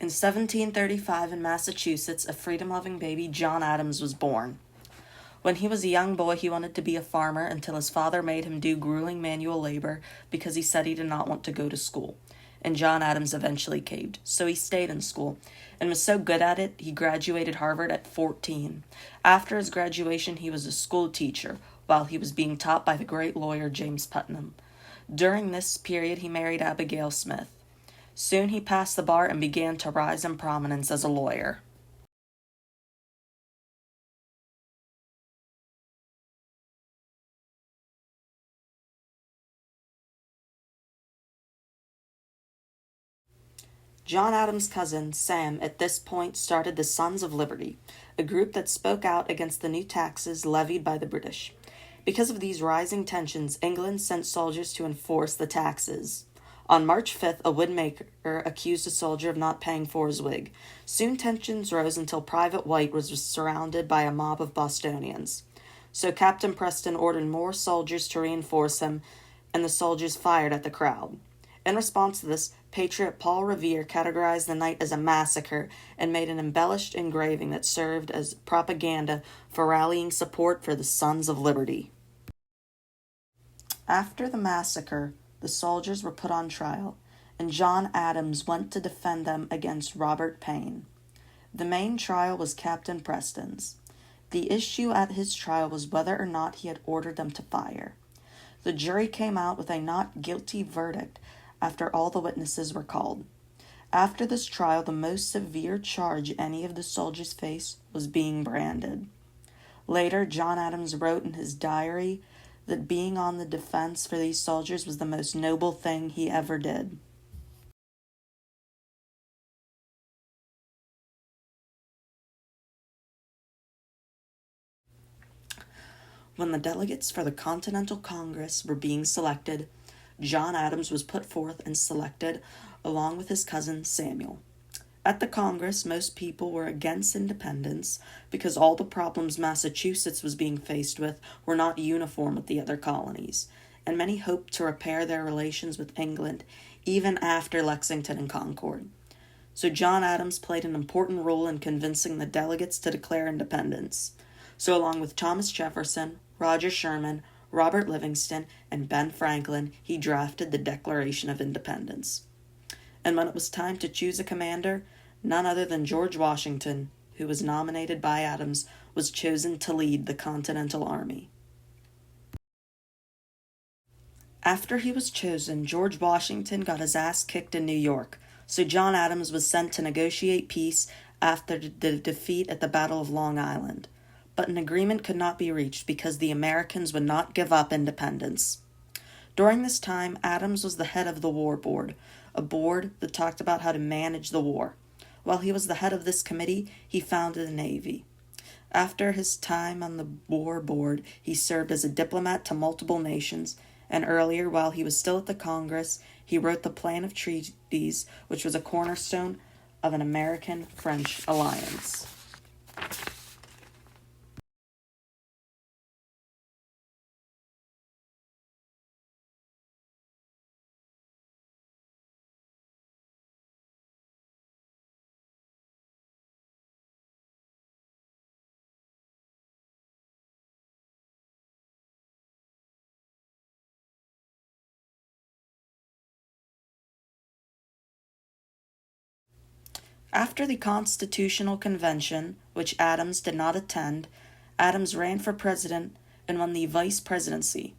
In 1735 in Massachusetts, a freedom-loving baby, John Adams, was born. When he was a young boy, he wanted to be a farmer until his father made him do grueling manual labor because he said he did not want to go to school. And John Adams eventually caved, so he stayed in school and was so good at it, he graduated Harvard at 14. After his graduation, he was a school teacher while he was being taught by the great lawyer James Putnam. During this period, he married Abigail Smith. Soon he passed the bar and began to rise in prominence as a lawyer. John Adams' cousin, Sam, at this point started the Sons of Liberty, a group that spoke out against the new taxes levied by the British. Because of these rising tensions, England sent soldiers to enforce the taxes. On March 5th, a wigmaker accused a soldier of not paying for his wig. Soon tensions rose until Private White was surrounded by a mob of Bostonians. So Captain Preston ordered more soldiers to reinforce him, and the soldiers fired at the crowd. In response to this, patriot Paul Revere categorized the night as a massacre and made an embellished engraving that served as propaganda for rallying support for the Sons of Liberty. After the massacre, the soldiers were put on trial, and John Adams went to defend them against Robert Payne. The main trial was Captain Preston's. The issue at his trial was whether or not he had ordered them to fire. The jury came out with a not guilty verdict after all the witnesses were called. After this trial, the most severe charge any of the soldiers faced was being branded. Later, John Adams wrote in his diary that being on the defense for these soldiers was the most noble thing he ever did. When the delegates for the Continental Congress were being selected, John Adams was put forth and selected along with his cousin Samuel. At the Congress, most people were against independence because all the problems Massachusetts was being faced with were not uniform with the other colonies, and many hoped to repair their relations with England even after Lexington and Concord. So John Adams played an important role in convincing the delegates to declare independence. So along with Thomas Jefferson, Roger Sherman, Robert Livingston, and Ben Franklin, he drafted the Declaration of Independence. And when it was time to choose a commander, none other than George Washington, who was nominated by Adams, was chosen to lead the Continental Army. After he was chosen, George Washington got his ass kicked in New York, so John Adams was sent to negotiate peace after the defeat at the Battle of Long Island. But an agreement could not be reached because the Americans would not give up independence. During this time, Adams was the head of the War Board, a board that talked about how to manage the war. While he was the head of this committee, he founded the Navy. After his time on the War Board, he served as a diplomat to multiple nations, and earlier, while he was still at the Congress, he wrote the Plan of Treaties, which was a cornerstone of an American-French alliance. After the Constitutional Convention, which Adams did not attend, Adams ran for president and won the vice presidency.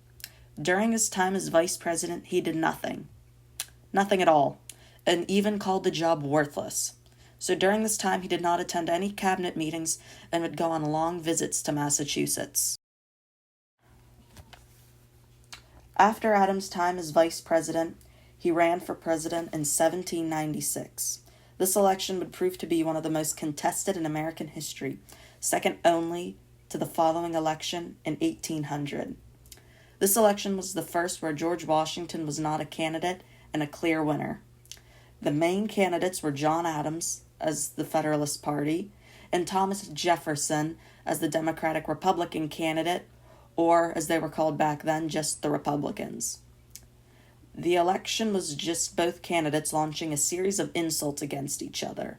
During his time as vice president, he did nothing. Nothing at all, and even called the job worthless. So during this time, he did not attend any cabinet meetings and would go on long visits to Massachusetts. After Adams' time as vice president, he ran for president in 1796. This election would prove to be one of the most contested in American history, second only to the following election in 1800. This election was the first where George Washington was not a candidate and a clear winner. The main candidates were John Adams as the Federalist Party and Thomas Jefferson as the Democratic-Republican candidate, or as they were called back then, just the Republicans. The election was just both candidates launching a series of insults against each other.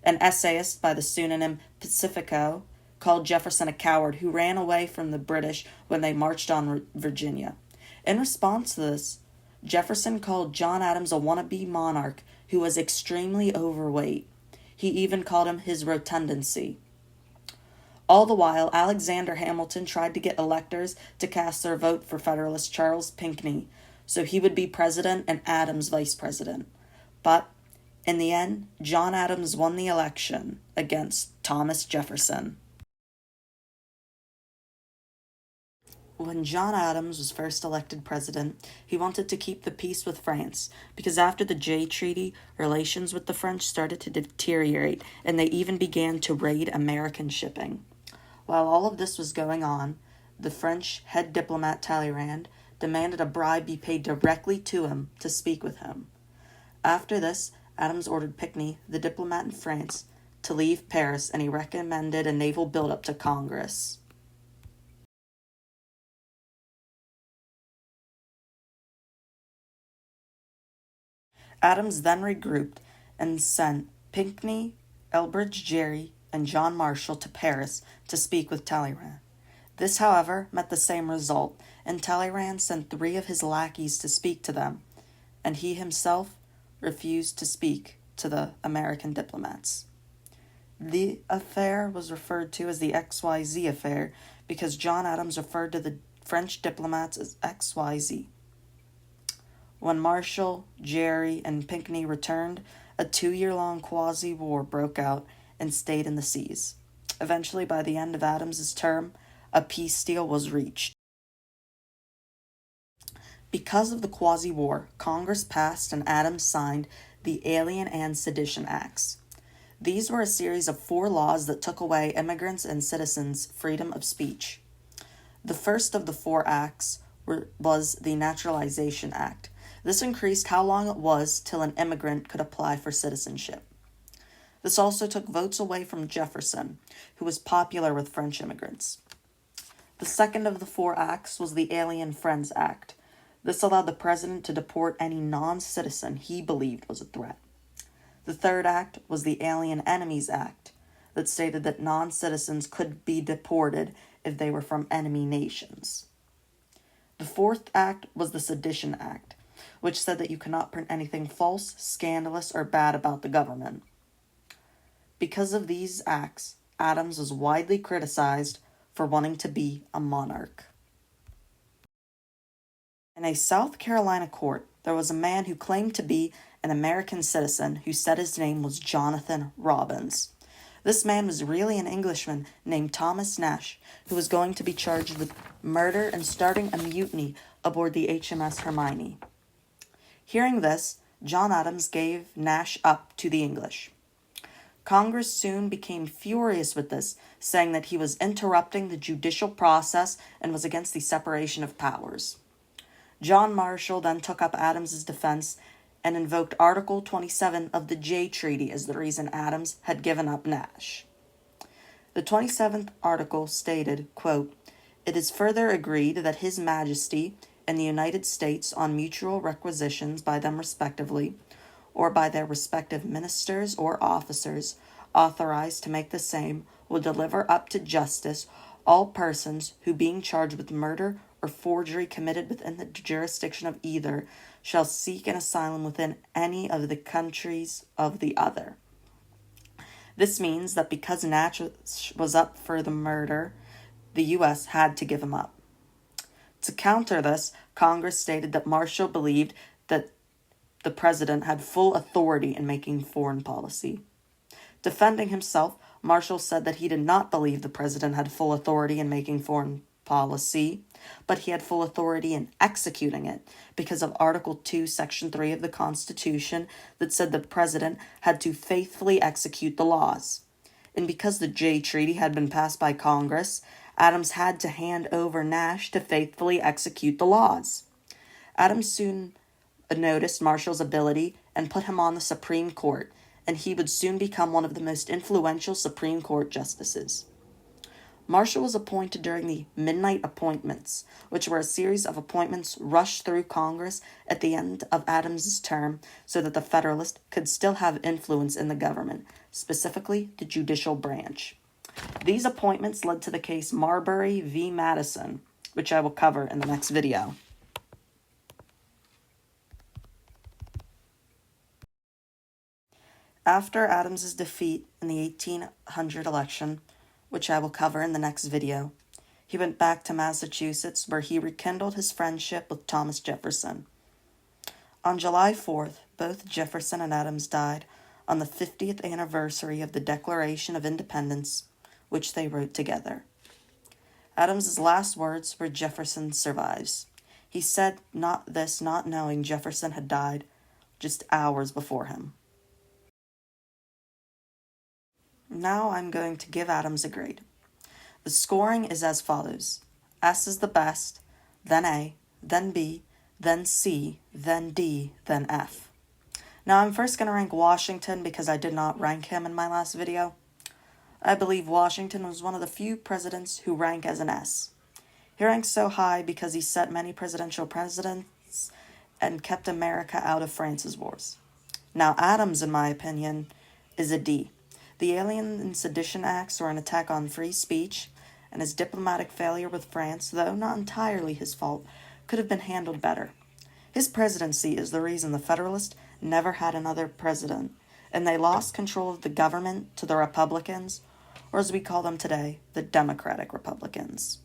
An essayist by the pseudonym Pacifico called Jefferson a coward who ran away from the British when they marched on Virginia. In response to this, Jefferson called John Adams a wannabe monarch who was extremely overweight. He even called him his rotundancy. All the while, Alexander Hamilton tried to get electors to cast their vote for Federalist Charles Pinckney, so he would be president and Adams vice president. But, in the end, John Adams won the election against Thomas Jefferson. When John Adams was first elected president, he wanted to keep the peace with France, because after the Jay Treaty, relations with the French started to deteriorate, and they even began to raid American shipping. While all of this was going on, the French head diplomat Talleyrand demanded a bribe be paid directly to him to speak with him. After this, Adams ordered Pinckney, the diplomat in France, to leave Paris, and he recommended a naval buildup to Congress. Adams then regrouped and sent Pinckney, Elbridge Gerry, and John Marshall to Paris to speak with Talleyrand. This, however, met the same result, and Talleyrand sent 3 of his lackeys to speak to them, and he himself refused to speak to the American diplomats. The affair was referred to as the XYZ affair because John Adams referred to the French diplomats as XYZ. When Marshall, Gerry, and Pinckney returned, a 2-year-long quasi-war broke out and stayed in the seas. Eventually, by the end of Adams's term, a peace deal was reached. Because of the quasi-war, Congress passed and Adams signed the Alien and Sedition Acts. These were a series of 4 laws that took away immigrants' and citizens' freedom of speech. The first of the 4 acts was the Naturalization Act. This increased how long it was till an immigrant could apply for citizenship. This also took votes away from Jefferson, who was popular with French immigrants. The second of the 4 acts was the Alien Friends Act. This allowed the president to deport any non-citizen he believed was a threat. The third act was the Alien Enemies Act, that stated that non-citizens could be deported if they were from enemy nations. The fourth act was the Sedition Act, which said that you cannot print anything false, scandalous, or bad about the government. Because of these acts, Adams was widely criticized for wanting to be a monarch. In a South Carolina court, there was a man who claimed to be an American citizen who said his name was Jonathan Robbins. This man was really an Englishman named Thomas Nash, who was going to be charged with murder and starting a mutiny aboard the HMS Hermione. Hearing this, John Adams gave Nash up to the English. Congress soon became furious with this, saying that he was interrupting the judicial process and was against the separation of powers. John Marshall then took up Adams's defense and invoked Article 27 of the Jay Treaty as the reason Adams had given up Nash. The 27th article stated, quote, "It is further agreed that His Majesty and the United States, on mutual requisitions by them respectively, or by their respective ministers or officers authorized to make the same, will deliver up to justice all persons who, being charged with murder or forgery committed within the jurisdiction of either, shall seek an asylum within any of the countries of the other." This means that because Nash was up for the murder, the U.S. had to give him up. To counter this, Congress stated that Marshall believed that the president had full authority in making foreign policy. Defending himself, Marshall said that he did not believe the president had full authority in making foreign policy, but he had full authority in executing it because of Article 2, Section 3 of the Constitution that said the president had to faithfully execute the laws. And because the Jay Treaty had been passed by Congress, Adams had to hand over Nash to faithfully execute the laws. Adams soon noticed Marshall's ability and put him on the Supreme Court, and he would soon become one of the most influential Supreme Court justices. Marshall was appointed during the Midnight Appointments, which were a series of appointments rushed through Congress at the end of Adams's term so that the Federalists could still have influence in the government, specifically the judicial branch. These appointments led to the case Marbury v. Madison, which I will cover in the next video. After Adams's defeat in the 1800 election, which I will cover in the next video, he went back to Massachusetts where he rekindled his friendship with Thomas Jefferson. On July 4th, both Jefferson and Adams died on the 50th anniversary of the Declaration of Independence, which they wrote together. Adams's last words were Jefferson survives. He said not knowing Jefferson had died just hours before him. Now I'm going to give Adams a grade. The scoring is as follows. S is the best, then A, then B, then C, then D, then F. Now I'm first going to rank Washington because I did not rank him in my last video. I believe Washington was one of the few presidents who rank as an S. He ranks so high because he set many presidential precedents and kept America out of France's wars. Now Adams, in my opinion, is a D. The Alien and Sedition Acts were an attack on free speech, and his diplomatic failure with France, though not entirely his fault, could have been handled better. His presidency is the reason the Federalists never had another president, and they lost control of the government to the Republicans, or as we call them today, the Democratic Republicans.